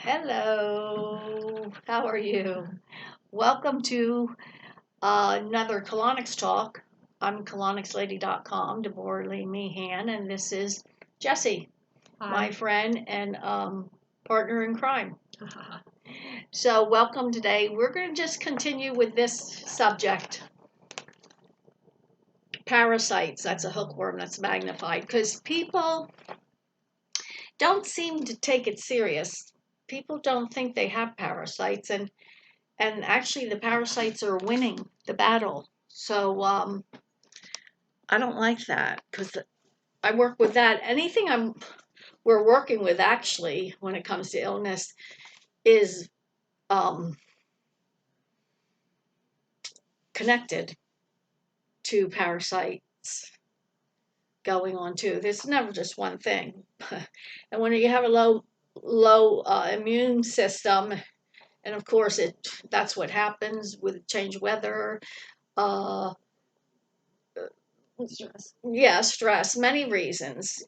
Hello, how are you? Welcome to another Colonics talk. I'm colonixlady.com, Debora Lee Meehan, and this is Jessie, my Hi. friend and partner in crime. So, welcome today. We're going to just continue with this subject parasites. That's a hookworm that's magnified because people don't seem to take it serious. People don't think they have parasites, and actually the parasites are winning the battle. So I don't like that because I work with that. We're working with actually when it comes to illness is um, connected to parasites going on too. There's never just one thing, and when you have a low immune system, and of course that's what happens with change weather. Uh, Stress. Yeah, stress, many reasons.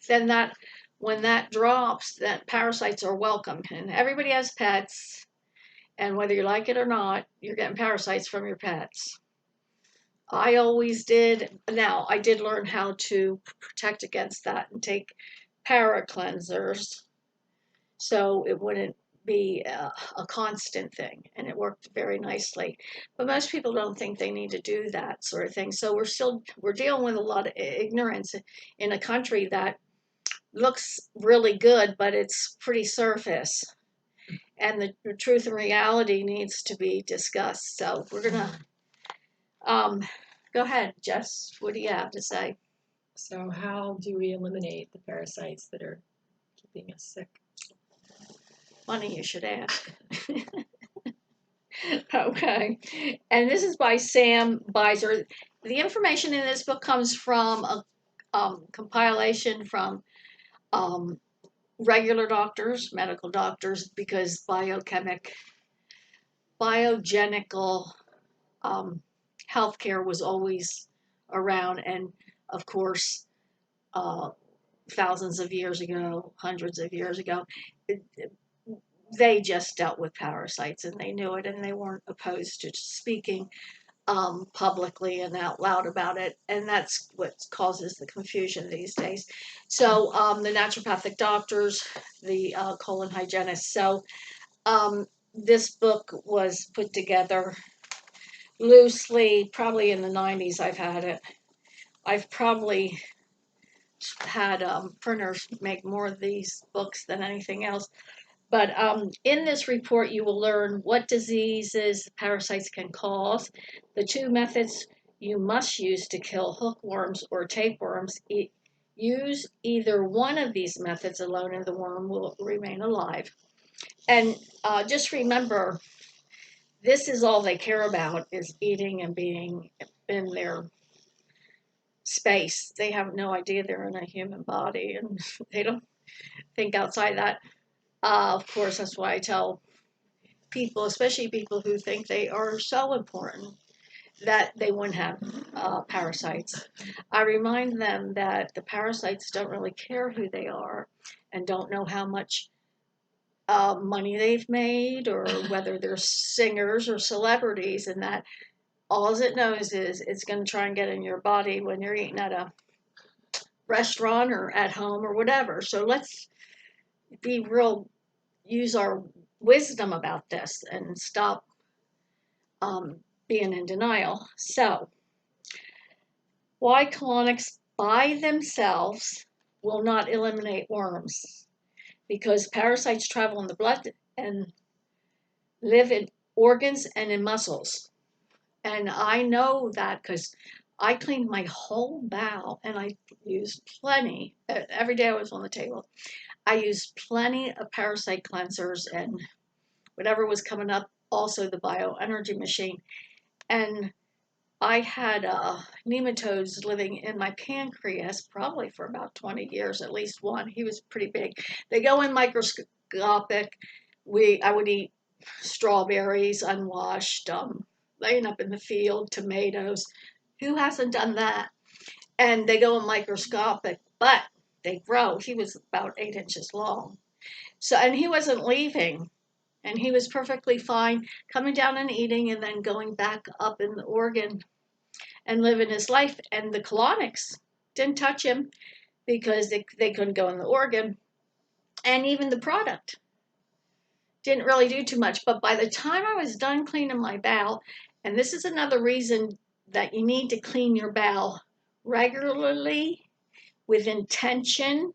Then when that drops, that parasites are welcome. And everybody has pets, and whether you like it or not, you're getting parasites from your pets. I always did. Now, I did learn how to protect against that and take para cleansers so it wouldn't be a constant thing, and it worked very nicely. But most people don't think they need to do that sort of thing. So we're dealing with a lot of ignorance in a country that looks really good, but it's pretty surface. And the truth and reality needs to be discussed. So we're gonna um, go ahead, Jess. What do you have to say? So, how do we eliminate the parasites that are keeping us sick? Funny you should ask. Okay. And this is by Sam Beiser. The information in this book comes from a compilation from um, regular doctors, medical doctors, because biogenical um, healthcare was always around. And of course, uh, thousands of years ago, hundreds of years ago, it, they just dealt with parasites and they knew it and they weren't opposed to speaking publicly and out loud about it, and that's what causes the confusion these days. So the naturopathic doctors, the colon hygienists. So this book was put together loosely, probably in the 90s. I've had it. I've probably had printers make more of these books than anything else. But in this report, you will learn what diseases parasites can cause, the two methods you must use to kill hookworms or tapeworms. Use either one of these methods alone, and the worm will remain alive. And just remember, this is all they care about is eating and being in their space. They have no idea they're in a human body, and they don't think outside that. Of course, that's why I tell people, especially people who think they are so important, that they wouldn't have parasites. I remind them that the parasites don't really care who they are and don't know how much money they've made or whether they're singers or celebrities, and that all it knows is it's going to try and get in your body when you're eating at a restaurant or at home or whatever. So let's be real, use our wisdom about this and stop um, being in denial. So, why colonics by themselves will not eliminate worms? Because parasites travel in the blood and live in organs and in muscles. And I know that because I cleaned my whole bowel and I used plenty. Every day I was on the table. I used plenty of parasite cleansers and whatever was coming up, also the bioenergy machine. And I had nematodes living in my pancreas probably for about 20 years, at least one. He was pretty big. They go in microscopic. I would eat strawberries unwashed, laying up in the field, tomatoes. Who hasn't done that? And they go in microscopic, but they grow. He was about 8 inches long. So, and he wasn't leaving, and he was perfectly fine coming down and eating and then going back up in Oregon and living his life. And the colonics didn't touch him because they couldn't go in the Oregon. And even the product didn't really do too much. But by the time I was done cleaning my bowel, and this is another reason that you need to clean your bowel regularly with intention,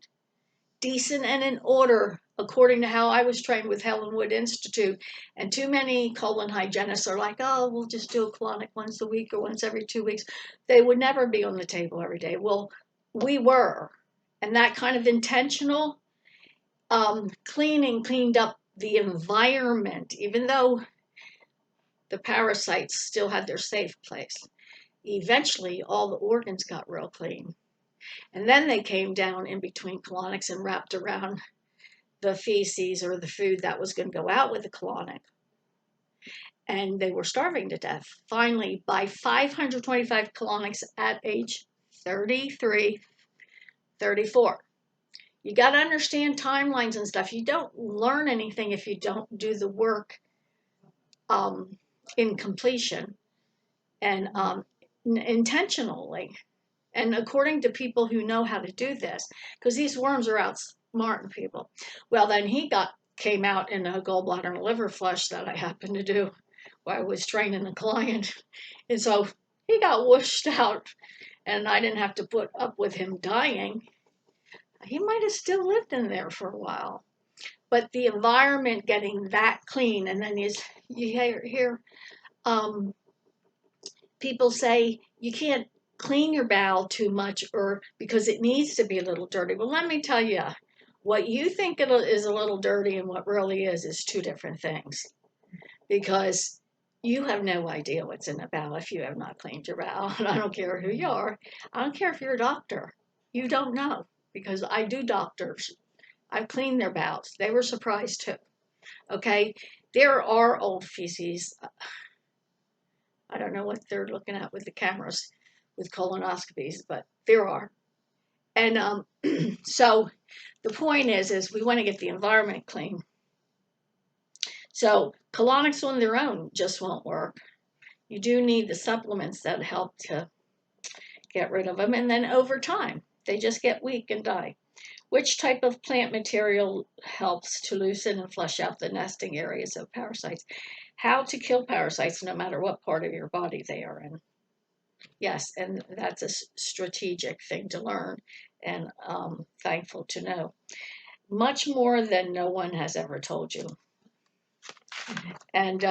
decent and in order, according to how I was trained with Helen Wood Institute. And too many colon hygienists are like, oh, we'll just do a colonic once a week or once every 2 weeks. They would never be on the table every day. Well, we were. And that kind of intentional cleaning cleaned up the environment, even though the parasites still had their safe place. Eventually, all the organs got real clean. And then they came down in between colonics and wrapped around the feces or the food that was going to go out with the colonic. And they were starving to death. Finally, by 525 colonics at age 33, 34. You got to understand timelines and stuff. You don't learn anything if you don't do the work in completion and intentionally. And according to people who know how to do this, because these worms are outsmarting people. Well, then he came out in a gallbladder and liver flush that I happened to do while I was training a client. And so he got whooshed out, and I didn't have to put up with him dying. He might have still lived in there for a while. But the environment getting that clean, and then you hear people say you can't clean your bowel too much or because it needs to be a little dirty. Well, let me tell you, what you think it is a little dirty and what really is two different things. Because you have no idea what's in a bowel if you have not cleaned your bowel. And I don't care who you are. I don't care if you're a doctor. You don't know because I do doctors. I've cleaned their bowels. They were surprised too. Okay? There are old feces. I don't know what they're looking at with the cameras with colonoscopies, but there are. And so the point is we want to get the environment clean. So colonics on their own just won't work. You do need the supplements that help to get rid of them. And then over time, they just get weak and die. Which type of plant material helps to loosen and flush out the nesting areas of parasites? How to kill parasites no matter what part of your body they are in. Yes, and that's a strategic thing to learn and thankful to know. Much more than no one has ever told you. And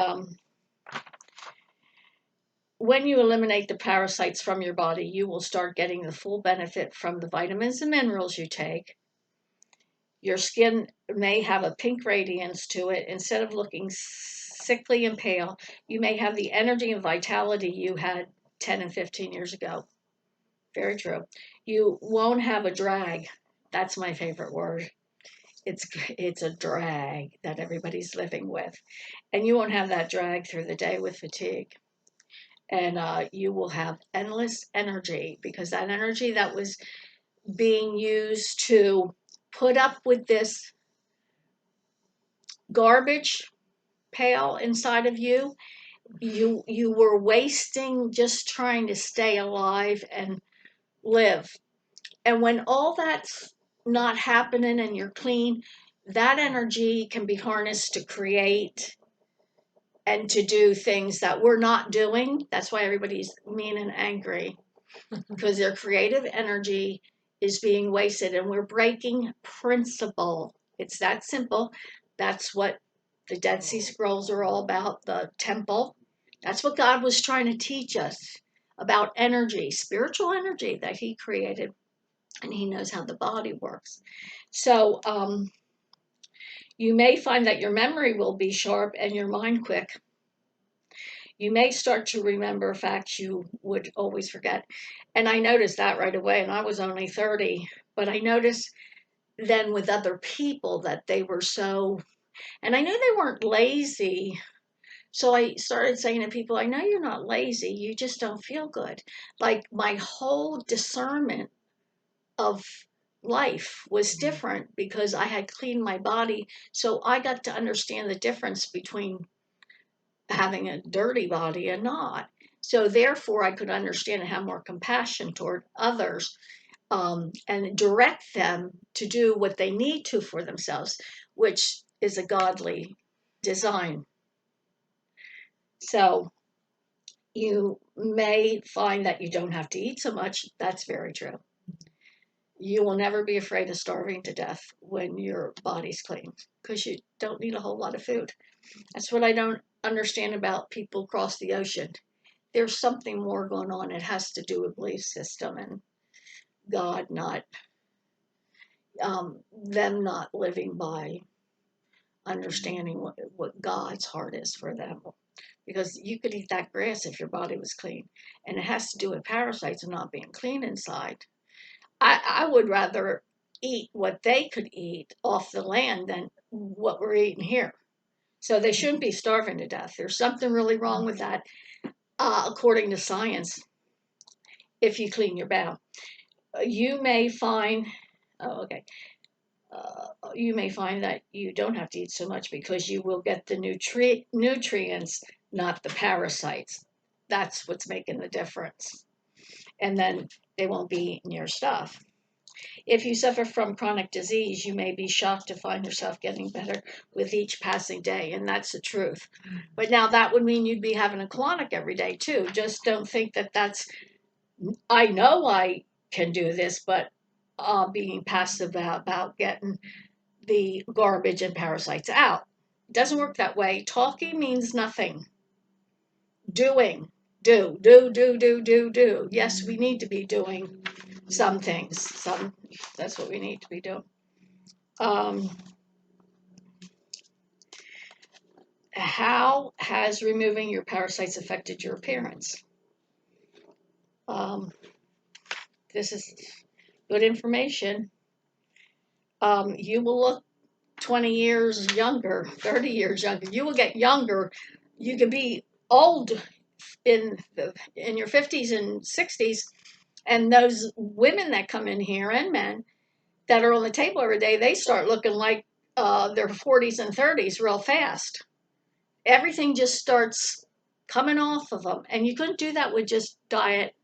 when you eliminate the parasites from your body, you will start getting the full benefit from the vitamins and minerals you take. Your skin may have a pink radiance to it. Instead of looking sickly and pale, you may have the energy and vitality you had 10 and 15 years ago. Very true. You won't have a drag. That's my favorite word. It's a drag that everybody's living with. And you won't have that drag through the day with fatigue. And you will have endless energy because that energy that was being used to put up with this garbage pail inside of you, you were wasting just trying to stay alive and live. And when all that's not happening and you're clean, that energy can be harnessed to create and to do things that we're not doing. That's why everybody's mean and angry because their creative energy is being wasted and we're breaking principle. It's that simple. That's what the Dead Sea Scrolls are all about, the temple. That's what God was trying to teach us about energy, spiritual energy that He created. And He knows how the body works. So you may find that your memory will be sharp and your mind quick. You may start to remember facts you would always forget. And I noticed that right away, and I was only 30. But I noticed then with other people that they were so, and I knew they weren't lazy. So I started saying to people, I know you're not lazy, you just don't feel good. Like my whole discernment of life was different because I had cleaned my body. So I got to understand the difference between having a dirty body and not. So therefore, I could understand and have more compassion toward others, and direct them to do what they need to for themselves, which is a godly design. So you may find that you don't have to eat so much. That's very true. You will never be afraid of starving to death when your body's clean because you don't need a whole lot of food. That's what I don't understand about people across the ocean. There's something more going on. It has to do with belief system and God, not them not living by understanding what God's heart is for them. Because you could eat that grass if your body was clean. And it has to do with parasites and not being clean inside. I would rather eat what they could eat off the land than what we're eating here. So they shouldn't be starving to death. There's something really wrong with that, according to science, if you clean your bowel. You may find, oh, okay. You may find that you don't have to eat so much because you will get the nutrients, not the parasites. That's what's making the difference. And then they won't be eating your stuff. If you suffer from chronic disease, you may be shocked to find yourself getting better with each passing day, and that's the truth. But now that would mean you'd be having a colonic every day too. Just don't think that that's, I know I can do this, but being passive about getting the garbage and parasites out. It doesn't work that way. Talking means nothing. Doing. Do. Yes, we need to be doing some things. That's what we need to be doing. How has removing your parasites affected your appearance? This is good information. You will look 20 years younger, 30 years younger. You will get younger. You can be old in your 50s and 60s, and those women that come in here and men that are on the table every day, they start looking like their 40s and 30s real fast. Everything just starts coming off of them, and you couldn't do that with just diet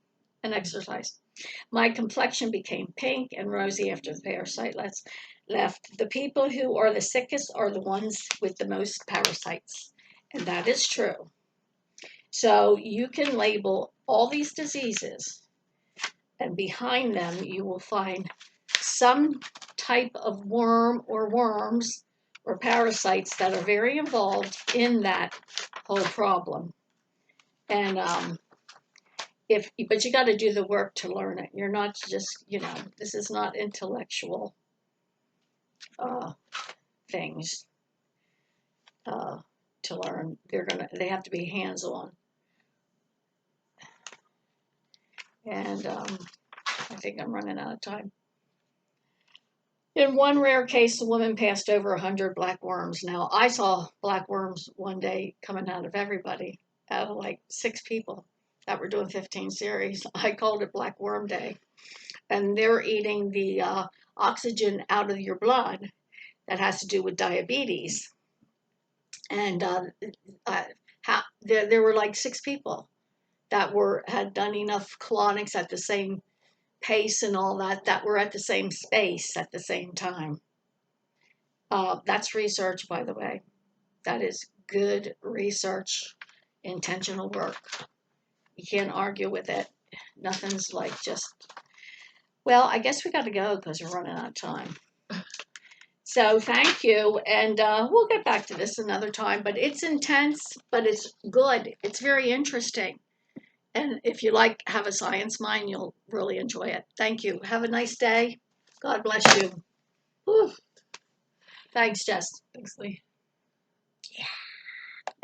and exercise. My complexion became pink and rosy after the parasite left. The people who are the sickest are the ones with the most parasites, and that is true. So you can label all these diseases, and behind them you will find some type of worm or worms or parasites that are very involved in that whole problem. And but you got to do the work to learn it. You're not just, this is not intellectual things to learn. They have to be hands-on. And I think I'm running out of time. In one rare case, the woman passed over 100 blackworms. Now, I saw blackworms one day coming out of everybody, out of like 6 people that were doing 15 series. I called it Black Worm Day. And they're eating the oxygen out of your blood that has to do with diabetes. And there were like 6 people that had done enough colonics at the same pace and all that were at the same space at the same time. That's research, by the way. That is good research, intentional work. You can't argue with it. Nothing's like just, well, I guess we got to go because we're running out of time. So thank you, and we'll get back to this another time, but it's intense, but it's good. It's very interesting. And if you have a science mind, you'll really enjoy it. Thank you. Have a nice day. God bless you. Whew. Thanks, Jess. Thanks, Lee.